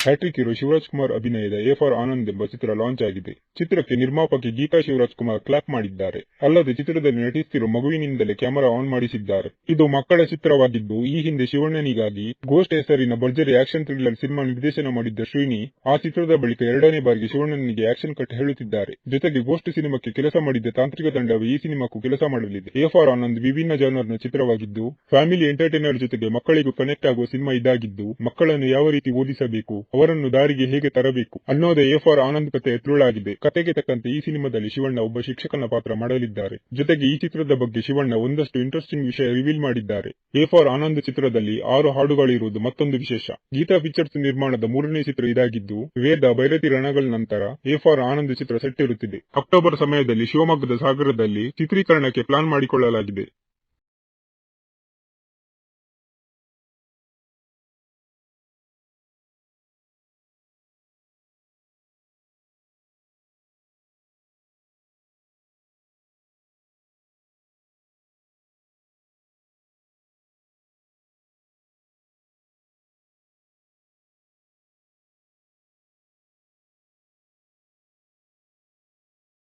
Hat trick hero Shivraj Kumar ಅಭಿನಯದ A for Anand ಎಂಬ ಚಿತ್ರ launch ಆಗಿದೆ. ಚಿತ್ರಕ್ಕೆ ನಿರ್ಮಾಪಕಿ ಗೀತಾ ಶಿವರಾಜ್ ಕುಮಾರ್ ಕ್ಲಾಪ್ ಮಾಡಿದ್ದಾರೆ. ಅಲ್ಲದೆ ಚಿತ್ರದಲ್ಲಿ ನಟಿಸುತ್ತಿರುವ ಮಗುವಿನಿಂದಲೇ ಕ್ಯಾಮೆರಾ ಆನ್ ಮಾಡಿಸಿದ್ದಾರೆ. ಇದು ಮಕ್ಕಳ ಚಿತ್ರವಾಗಿದ್ದು, ಈ ಹಿಂದೆ ಶಿವಣ್ಣನಿಗಾಗಿ ಗೋಸ್ಟ್ ಹೆಸರಿನ ಭರ್ಜರಿ ಆಕ್ಷನ್ ಥ್ರಿಲ್ಲರ್ ಸಿನಿಮಾ ನಿರ್ದೇಶನ ಮಾಡಿದ್ದ ಶ್ರೀನಿ ಆ ಚಿತ್ರದ ಬಳಿಕ ಎರಡನೇ ಬಾರಿಗೆ ಶಿವಣ್ಣನಿಗೆ ಆಕ್ಷನ್ ಕಟ್ ಹೇಳುತ್ತಿದ್ದಾರೆ. ಜೊತೆಗೆ ಗೋಸ್ಟ್ ಸಿನಿಮಾಕ್ಕೆ ಕೆಲಸ ಮಾಡಿದ್ದ ತಾಂತ್ರಿಕ ತಂಡವೇ ಈ ಸಿನಿಮಾಕ್ಕೂ ಕೆಲಸ ಮಾಡಲಿದೆ. ಎ ಫಾರ್ ಆನಂದ್ ವಿಭಿನ್ನ ಜಾನರ್ನ ಚಿತ್ರವಾಗಿದ್ದು, ಫ್ಯಾಮಿಲಿ ಎಂಟರ್ಟೈನರ್ ಜೊತೆಗೆ ಮಕ್ಕಳಿಗೂ ಕನೆಕ್ಟ್ ಆಗುವ ಸಿನಿಮಾ ಇದಾಗಿದ್ದು, ಮಕ್ಕಳನ್ನು ಯಾವ ರೀತಿ ಓದಿಸಬೇಕು, ಅವರನ್ನು ದಾರಿಗೆ ಹೇಗೆ ತರಬೇಕು ಅನ್ನೋದೇ ಎ ಫಾರ್ ಆನಂದ್ ಕಥೆಯ ತಿರುಳಾಗಿದೆ. ಕತೆಗೆ ತಕ್ಕಂತೆ ಈ ಸಿನಿಮಾದಲ್ಲಿ ಶಿವಣ್ಣ ಒಬ್ಬ ಶಿಕ್ಷಕನ ಪಾತ್ರ ಮಾಡಲಿದ್ದಾರೆ. ಜೊತೆಗೆ ಈ ಚಿತ್ರದ ಬಗ್ಗೆ ಶಿವಣ್ಣ ಒಂದಷ್ಟು ಇಂಟ್ರೆಸ್ಟಿಂಗ್ ವಿಷಯ ರಿವೀಲ್ ಮಾಡಿದ್ದಾರೆ. ಎ ಫಾರ್ ಆನಂದ್ ಚಿತ್ರದಲ್ಲಿ 6 ಹಾಡುಗಳಿರುವುದು ಮತ್ತೊಂದು ವಿಶೇಷ. ಗೀತಾ ಪಿಕ್ಚರ್ಸ್ ನಿರ್ಮಾಣದ 3ನೇ ಚಿತ್ರ ಇದಾಗಿದ್ದು, ವೇದ ಭೈರತಿ ರಣಗಳ ನಂತರ ಎ ಫಾರ್ ಆನಂದ್ ಚಿತ್ರ ಸೆಟ್ ಇರುತ್ತಿದೆ. ಅಕ್ಟೋಬರ್ ಸಮಯದಲ್ಲಿ ಶಿವಮೊಗ್ಗದ ಸಾಗರದಲ್ಲಿ ಚಿತ್ರೀಕರಣಕ್ಕೆ ಪ್ಲಾನ್ ಮಾಡಿಕೊಳ್ಳಲಾಗಿದೆ.